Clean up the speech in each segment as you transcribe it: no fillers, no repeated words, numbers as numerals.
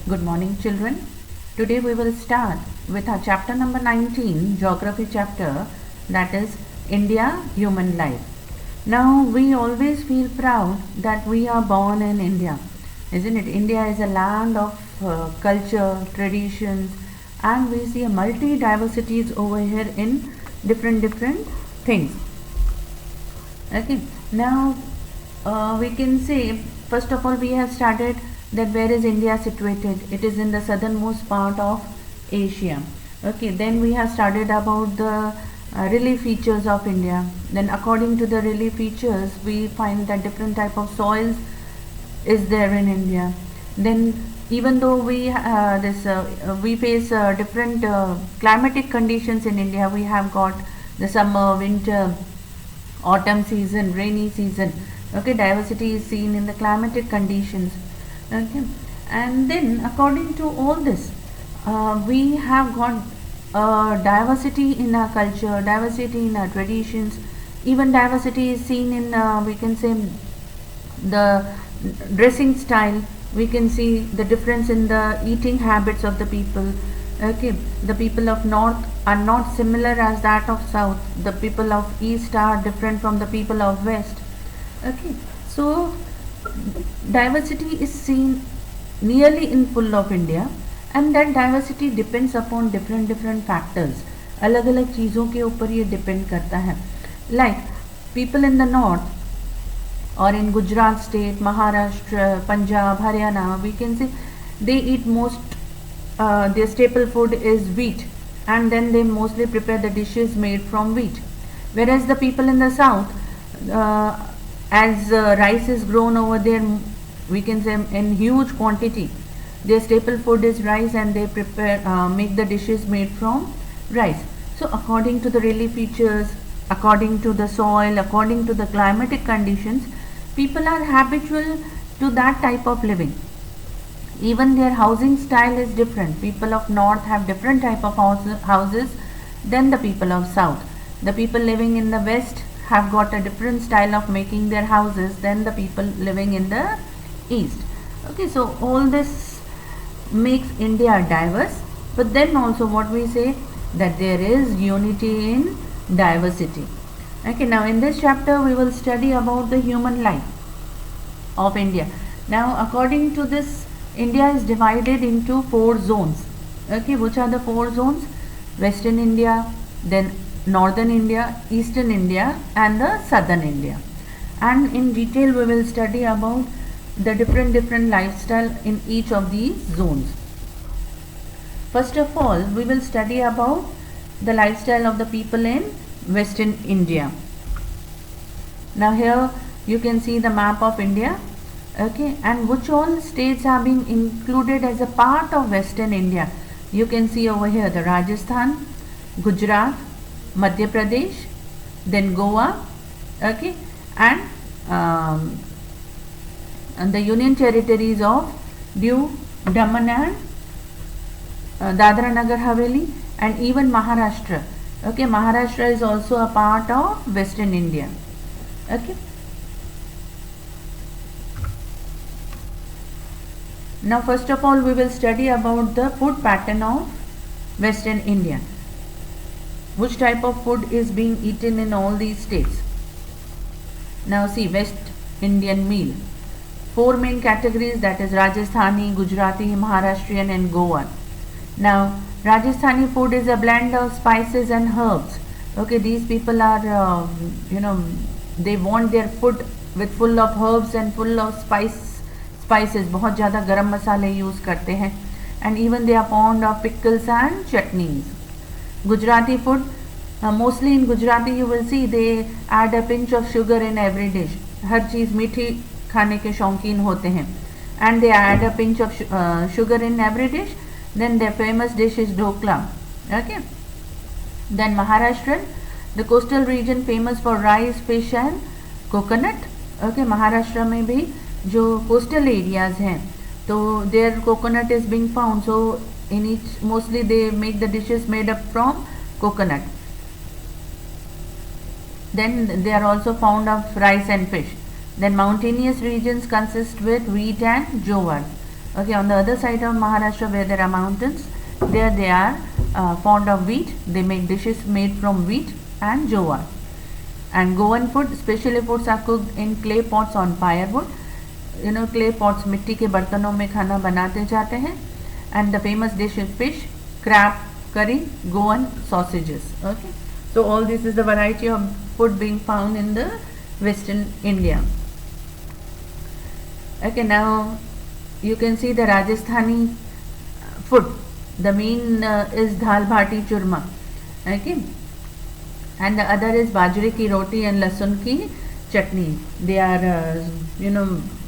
Good morning, children. Today we will start with our chapter number 19, Geography chapter, that is India, Human Life. Now, we always feel proud that we are born in India, isn't it? India is a land of culture, traditions, and we see a multi-diversities over here in different things. Okay, now we can say, first of all, we have started that where is India situated? It is in the southernmost part of Asia. Okay, then we have started about the relief features of India. Then according to the relief features, we find that different type of soils is there in India. Then even though we face different climatic conditions in India, we have got the summer, winter, autumn season, rainy season. Okay, diversity is seen in the climatic conditions. Okay, and then according to all this, we have got diversity in our culture, diversity in our traditions, even diversity is seen in we can say the dressing style. We can see the difference in the eating habits of the people. Okay, the people of north are not similar as that of south. The people of east are different from the people of west. Okay, so diversity is seen nearly in full of India, and that diversity depends upon different factors. अलग अलग चीज़ों के ऊपर ये depend करता है. Like people in the north or in Gujarat state, Maharashtra, Punjab, Haryana, we can say they eat most their staple food is wheat, and then they mostly prepare the dishes made from wheat. Whereas the people in the south, as rice is grown over there, we can say in huge quantity, their staple food is rice, and they prepare make the dishes made from rice. So according to the relief features, according to the soil, according to the climatic conditions, people are habitual to that type of living. Even their housing style is different. People of north have different type of houses than the people of south. The people living in the west have got a different style of making their houses than the people living in the east. Okay, so all this makes India diverse, but then also what we say, that there is unity in diversity. Okay, now in this chapter we will study about the human life of India. Now according to this, India is divided into 4 zones. Okay, which are the 4 zones? Western India, then Northern India, Eastern India, and the Southern India. And in detail we will study about the different lifestyle in each of these zones. First of all, we will study about the lifestyle of the people in Western India. Now here you can see the map of India. Okay, and which all states are being included as a part of Western India. You can see over here the Rajasthan, Gujarat, Madhya Pradesh, then Goa, okay, and the union territories of Diu, Daman and Dadra Nagar Haveli, and even Maharashtra. Okay, Maharashtra is also a part of Western India. Okay. Now first of all we will study about the food pattern of Western India. Which type of food is being eaten in all these states? Now see, West Indian meal. 4 main categories, that is Rajasthani, Gujarati, Maharashtrian and Goan. Now Rajasthani food is a blend of spices and herbs. Okay, these people are they want their food with full of herbs and full of spices. बहुत ज़्यादा गरम मसाले use करते हैं, and even they are fond of pickles and chutneys. Gujarati food, mostly in Gujarati you will see they add a pinch of sugar in every dish. हर चीज़ मीठी खाने के शौकीन होते हैं, and they add a pinch of sugar in every dish. Then their famous dish is dhokla. Okay. Then Maharashtrian, the coastal region famous for rice, fish and coconut. Okay, Maharashtra में भी जो coastal areas हैं, तो their coconut is being found. So in each, mostly they make the dishes made up from coconut. Then they are also fond of rice and fish. Then mountainous regions consist with wheat and jowar. Okay, on the other side of Maharashtra where there are mountains, there they are fond of wheat. They make dishes made from wheat and jowar. And Goan food, specially foods are cooked in clay pots on firewood. Clay pots, मिट्टी के बर्तनों में खाना बनाते जाते हैं. And the famous dish is fish, crab, curry, Goan sausages. Okay, so all this is the variety of food being found in the Western India. Okay, now you can see the Rajasthani food. The main is dal bhati churma. Okay, and the other is bajre ki roti and lasun ki chutney. They are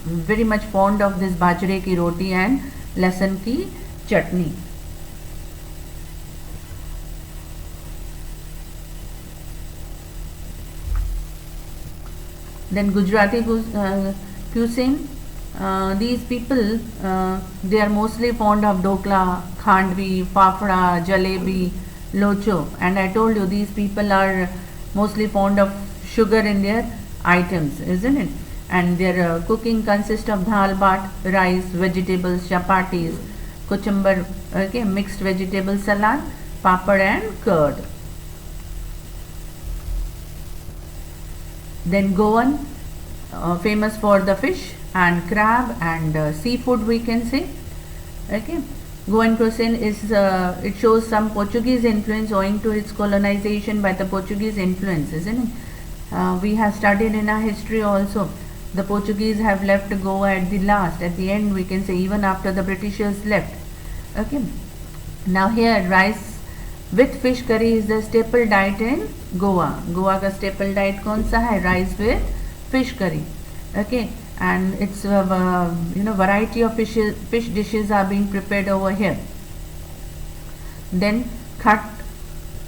very much fond of this bajre ki roti and lasun ki chutney. Then Gujarati cuisine. These people, they are mostly fond of dokla, khandvi, fafda, jalebi, locho, and I told you these people are mostly fond of sugar in their items, isn't it? And their cooking consists of dal bhat, rice, vegetables, chapatis, kuchumbar, okay, mixed vegetable salad, papad and curd. Then Goan, famous for the fish and crab and seafood, we can say. Okay, Goan cuisine is it shows some Portuguese influence owing to its colonization by the Portuguese influence, isn't it? We have studied in our history also. The Portuguese have left Goa at the end, we can say, even after the Britishers left. Okay, now here rice with fish curry is the staple diet in Goa. Goa का staple diet कौन सा है? Rice with fish curry. Okay, and it's variety of fish dishes are being prepared over here. Then khatte,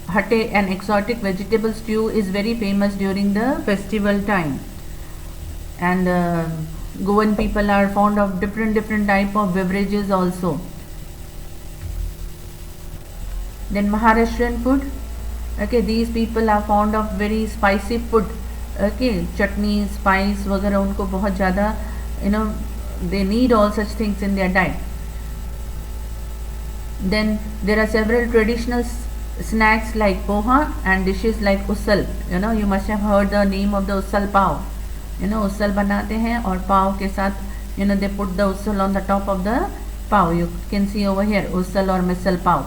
an exotic vegetable stew, is very famous during the festival time. And Goan people are fond of different type of beverages also. Then Maharashtrian food. Okay, these people are fond of very spicy food. Okay, chutney, spice वगैरह उनको बहुत ज़्यादा they need all such things in their diet. Then there are several traditional snacks like poha and dishes like ussal. You must have heard the name of the ussal pav. Ussal बनाते हैं और पाव के साथ they put the ussal on the top of the pav. You can see over here ussal or misal pav.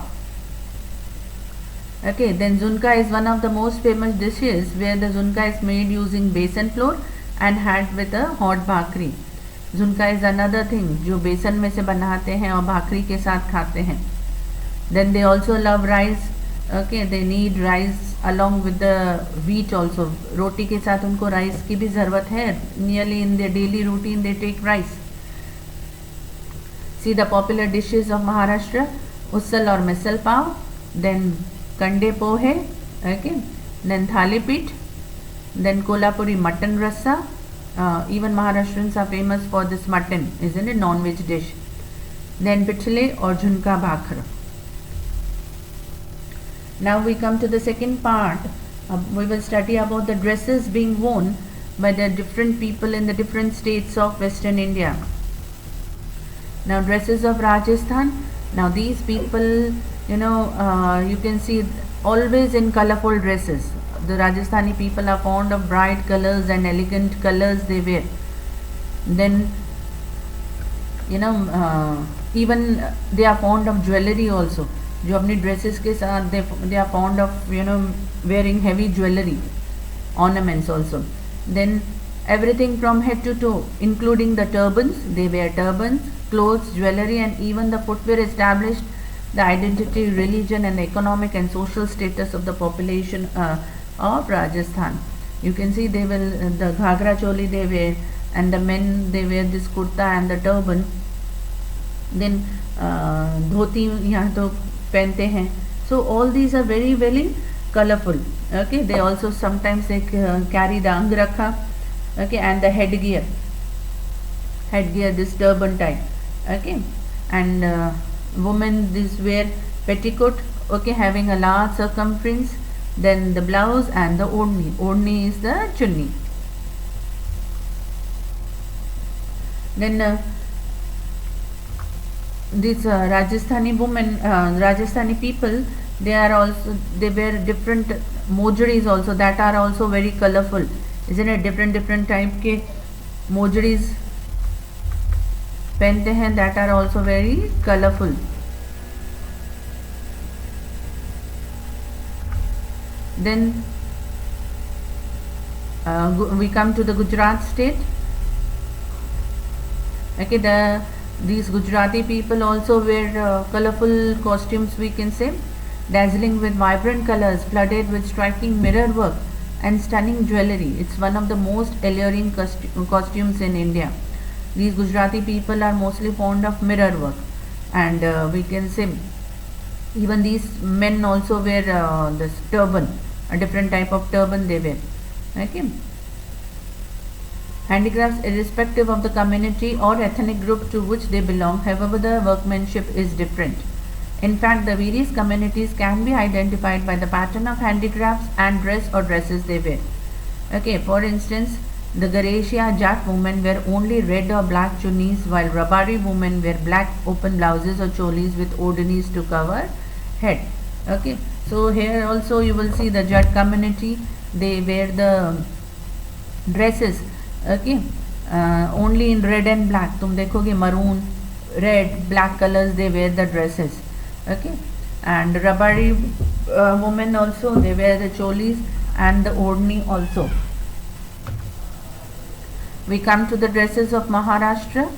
Okay, then zunka is one of the most famous dishes where the zunka is made using besan flour and had with a hot bhakri. Zunka is another thing जो बेसन में से बनाते हैं और भाकरी के साथ खाते हैं. Then they also love rice. Okay, they need rice along with the wheat also. रोटी के साथ उनको rice की भी ज़रूरत है. Nearly in their daily routine they take rice. See the popular dishes of Maharashtra: ussal or misal pav, then kande pohe, okay, then thali pit, then Kolhapuri mutton rasa. Even Maharashtrians are famous for this mutton, isn't it? Non-veg dish. Then pichle or jhunka bhakra. Now we come to the second part. We will study about the dresses being worn by the different people in the different states of Western India. Now dresses of Rajasthan. Now these people, you can see always in colorful dresses. The Rajasthani people are fond of bright colors and elegant colors they wear. Then even they are fond of jewelry also. जो अपनी dresses के साथ they are fond of wearing heavy jewelry, ornaments also. Then everything from head to toe, including the turbans. They wear turbans, clothes, jewelry, and even the footwear established the identity, religion, and economic and social status of the population of Rajasthan. You can see they will the ghagra choli they wear, and the men they wear this kurta and the turban. Then dhoti यहाँ तो पहनते हैं. So all these are very very colorful. Okay, they also sometimes they carry the angrakha. Okay, and the headgear this turban type. Okay, and women this wear petticoat, okay, having a large circumference. Then the blouse and the odhni is the chunni. Then these Rajasthani women, Rajasthani people, they wear different mojaris also, that are also very colorful, isn't it? Different type के mojaris पहनते हैं, that are also very colorful. Then we come to the Gujarat state. Okay, these Gujarati people also wear colorful costumes, we can say, dazzling with vibrant colors, flooded with striking mirror work and stunning jewelry. It's one of the most alluring costumes in India. These Gujarati people are mostly fond of mirror work, and we can say even these men also wear this turban, a different type of turban they wear. Okay. Handicrafts, irrespective of the community or ethnic group to which they belong, however, the workmanship is different. In fact, the various communities can be identified by the pattern of handicrafts and dress or dresses they wear. Okay, for instance, the Garesia Jat women wear only red or black chunnis, while Rabari women wear black open blouses or cholis with odhanis to cover head. Okay, so here also you will see the Jat community, they wear the dresses, okay, only in red and black. तुम देखोगे maroon, red, black colors they wear the dresses. Okay, and Rabari women also, they wear the cholis and the odhni also. We come to the dresses of Maharashtra.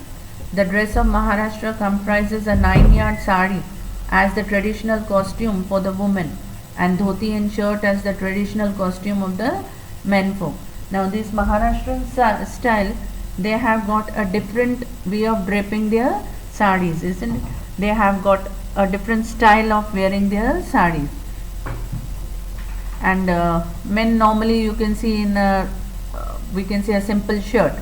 The dress of Maharashtra comprises a 9-yard sari as the traditional costume for the woman, and dhoti and shirt as the traditional costume of the men folk. Now this Maharashtrian style, they have got a different way of draping their saris, isn't it? They have got a different style of wearing their saris. And men normally you can see in we can say a simple shirt.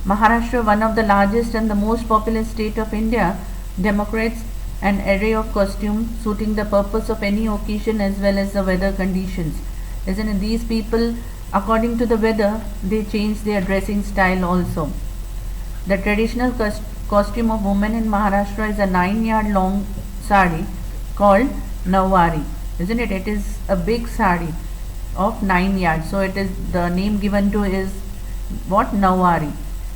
Maharashtra, one of the largest and the most populous state of India, demonstrates an array of costumes suiting the purpose of any occasion as well as the weather conditions. Isn't it? These people, according to the weather, they change their dressing style also. The traditional costume of women in Maharashtra is a 9-yard long sari called Nawari. Isn't it? It is a big sari of 9 yards. So it is, the name given to is what? Nawari.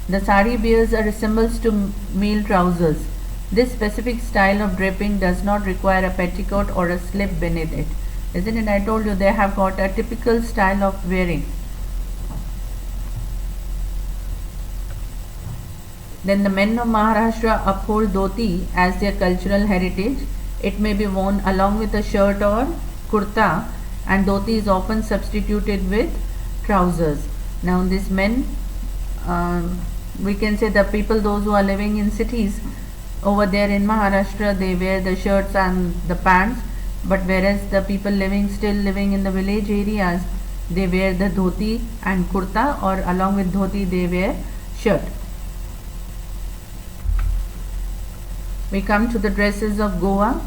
The sari bears a resemblance to male trousers. This specific style of draping does not require a petticoat or a slip beneath it. Isn't it? I told you they have got a typical style of wearing. Then the men of Maharashtra uphold dhoti as their cultural heritage. It may be worn along with a shirt or kurta, and dhoti is often substituted with trousers. Now these men, we can say the people, those who are living in cities over there in Maharashtra, they wear the shirts and the pants, but whereas the people still living in the village areas, they wear the dhoti and kurta, or along with dhoti they wear shirt. We come to the dresses of Goa.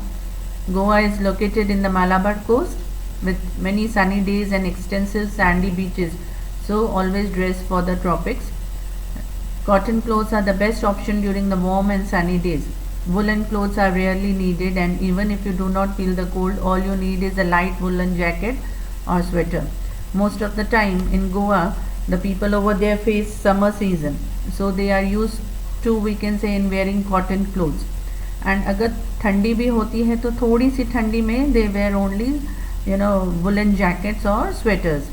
Goa is located in the Malabar coast with many sunny days and extensive sandy beaches, so always dress for the tropics. Cotton clothes are the best option during the warm and sunny days. Woolen clothes are rarely needed, and even if you do not feel the cold, all you need is a light woolen jacket or sweater. Most of the time in Goa, the people over there face summer season, so they are used to, we can say, in wearing cotton clothes. And अगर ठंडी भी होती है तो थोड़ी सी ठंडी में they wear only woolen jackets or sweaters.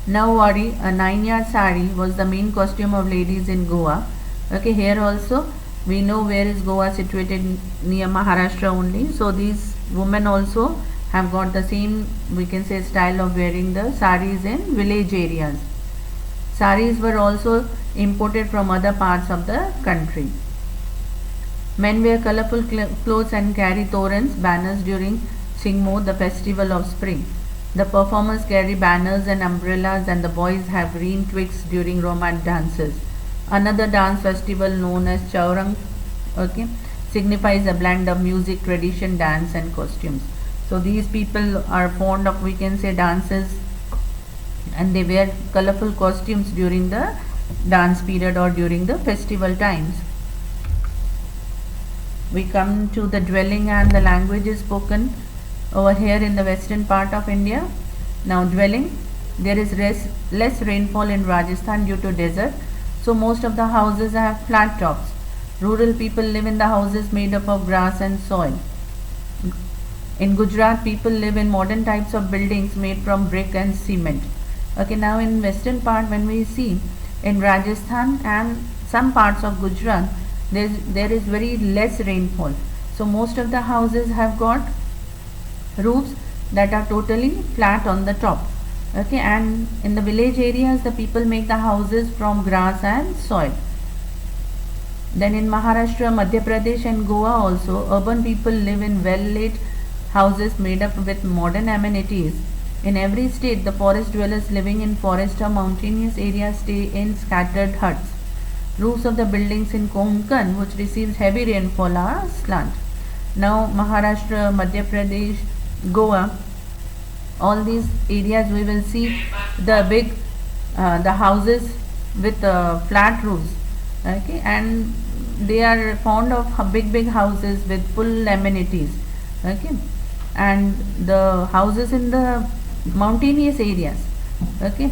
Nawari, a 9-yard sari, was the main costume of ladies in Goa. Okay, here also we know where is Goa situated, near Maharashtra only. So these women also have got the same, we can say, style of wearing the saris in village areas. Saris were also imported from other parts of the country. Men wear colorful clothes and carry torans, banners during Singmo, the festival of spring. The performers carry banners and umbrellas, and the boys have green twigs during Romance dances. Another dance festival known as Chaurang, okay, signifies a blend of music, tradition, dance and costumes. So these people are fond of, we can say, dances, and they wear colorful costumes during the dance period or during the festival times. we come to the dwelling and the languages spoken over here in the western part of India. Now dwelling, there is less rainfall in Rajasthan due to desert, so most of the houses have flat tops. Rural people live in the houses made up of grass and soil. In Gujarat, people live in modern types of buildings made from brick and cement. Okay, now in western part, when we see in Rajasthan and some parts of Gujarat, there is very less rainfall. So most of the houses have got roofs that are totally flat on the top. Okay, and in the village areas, the people make the houses from grass and soil. Then in Maharashtra, Madhya Pradesh and Goa also, urban people live in well-lit houses made up with modern amenities. In every state, the forest dwellers living in forest or mountainous areas stay in scattered huts. Roofs of the buildings in Konkan, which receives heavy rainfall, are slant. Now Maharashtra, Madhya Pradesh, Goa, all these areas we will see the houses with flat roofs. Okay, and they are fond of big houses with full amenities. Okay, and the houses in the mountainous areas, okay,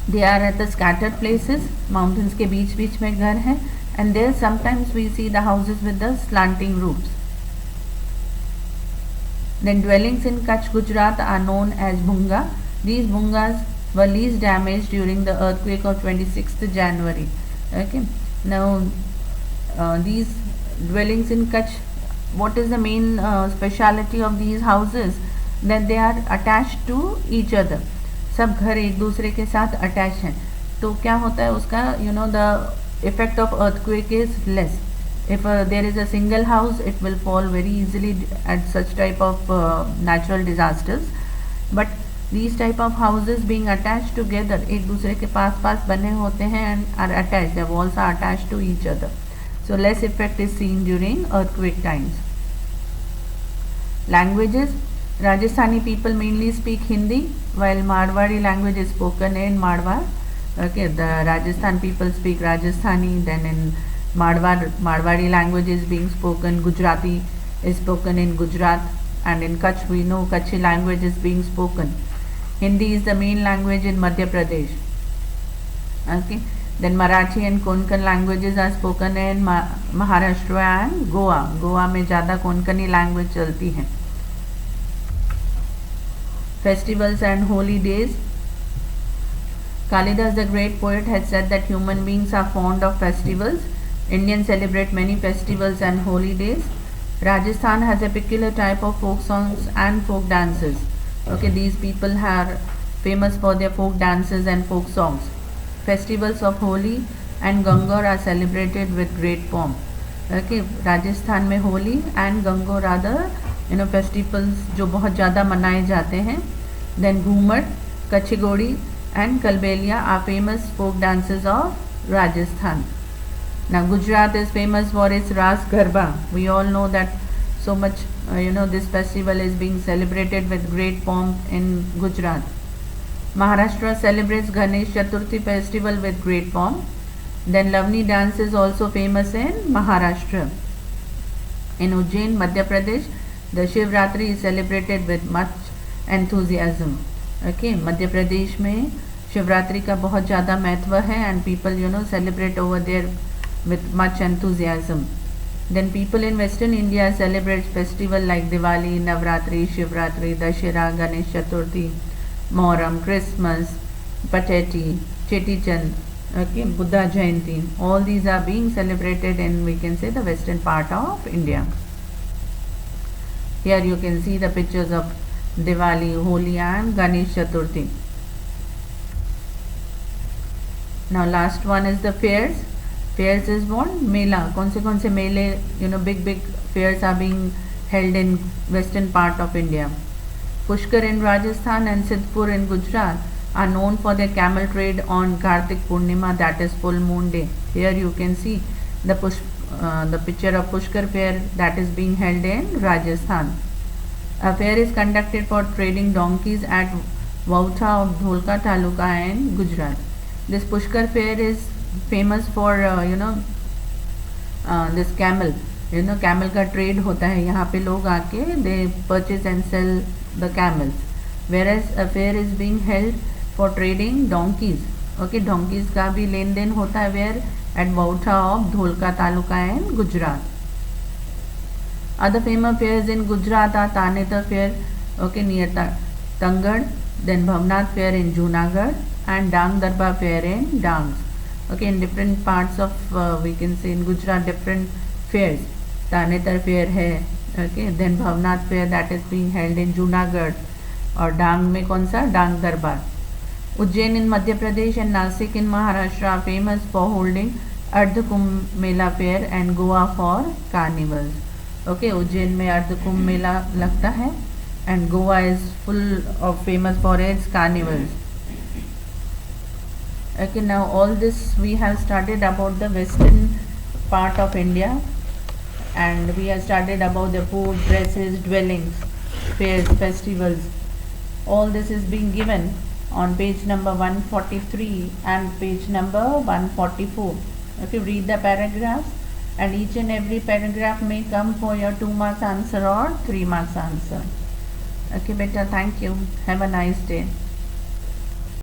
they are at the scattered places. Mountains के बीच में घर हैं, and there sometimes we see the houses with the slanting roofs. Then dwellings in Kutch, Gujarat are known as bhunga. These bhungas were least damaged during the earthquake of 26th January. Okay, now these dwellings in Kutch, what is the main speciality of these houses? That they are attached to each other. सब घर एक दूसरे के साथ attach हैं, तो क्या होता है उसका the effect of earthquake is less. If there is a single house, it will fall very easily at such type of natural disasters. But these type of houses being attached together, एक दूसरे के पास बने होते हैं and are attached, the walls are attached to each other. So less effect is seen during earthquake times. Languages, Rajasthani people mainly speak Hindi, while Marwari language is spoken in Marwar. Okay, the Rajasthan people speak Rajasthani, then in Marwari language is being spoken, Gujarati is spoken in Gujarat, and in Kutch we know Kutchi language is being spoken. Hindi is the main language in Madhya Pradesh. Okay, then Marathi and Konkan languages are spoken in Maharashtra and Goa. Goa में ज़्यादा Konkani language चलती है. Festivals and holy days. Kalidas, the great poet, had said that human beings are fond of festivals. Indians celebrate many festivals and holy days. Rajasthan has a peculiar type of folk songs and folk dances. Okay, these people are famous for their folk dances and folk songs. Festivals of Holi and Gangaur are celebrated with great pomp. Okay, Rajasthan में Holi and Gangaur are the festivals जो बहुत ज़्यादा मनाए जाते हैं. Then Ghumar, Kachigodi and Kalbelia are famous folk dances of Rajasthan. Now Gujarat is famous for its Ras Garba. We all know that so much this festival is being celebrated with great pomp in Gujarat. Maharashtra celebrates Ganesh Chaturthi festival with great pomp. Then Lavani dance is also famous in Maharashtra. In Ujjain, Madhya Pradesh, the Shivratri is celebrated with much enthusiasm. Okay, Madhya Pradesh में शिवरात्रि का बहुत ज़्यादा महत्व है and people celebrate over there with much enthusiasm. Then people in Western India celebrate festival like Diwali, Navratri, Shivratri, Dashera, Ganesh Chaturthi, Moharram, Christmas, Pateti, Cheti Chand, okay, Buddha Jayanti. All these are being celebrated in, we can say, the western part of India. Here you can see the pictures of Diwali, Holi and Ganesh Chaturthi. Now last one is the fairs. Fairs is what? Mela. कौन से मेले, big fairs are being held in western part of India. Pushkar in Rajasthan and Sidhpur in Gujarat are known for their camel trade on Kartik Purnima, that is full moon day. Here you can see the picture of Pushkar fair that is being held in Rajasthan. A fair is conducted for trading donkeys at Vautha of Dholka Taluka in Gujarat. This Pushkar fair is famous for this camel. Camel का trade होता है, यहाँ पे लोग आके they purchase and sell the camels. Whereas a fair is being held for trading donkeys. Okay, donkeys का भी लेन then होता है where at Bautha of Dholka taluka in Gujarat. Other famous fairs in Gujarat are Tanetar fair, okay, near Tangad, then Bhavnath fair in Junagadh, and Dang Darbar fair in Dangs. Okay, in different parts of we can say in Gujarat different fairs. Tanetar fair है, okay, then Bhavnath fair that is being held in Junagadh. और डांग में कौन सा, Dang Darbar. Ujjain in Madhya Pradesh and Nashik in Maharashtra are famous for holding Ardh Kumbh Mela fair and Goa for carnivals. Okay, Ujjain में अर्ध कुंभ मेला लगता है and Goa is full of famous for its carnivals. Okay, now all this we have started about the western part of India and we have started about the food, dresses, dwellings, fairs, festivals. All this is being given on page number 143 and page number 144. If you read the paragraphs, and each and every paragraph may come for your 2 marks answer or 3 marks answer. Okay beta, thank you. Have a nice day.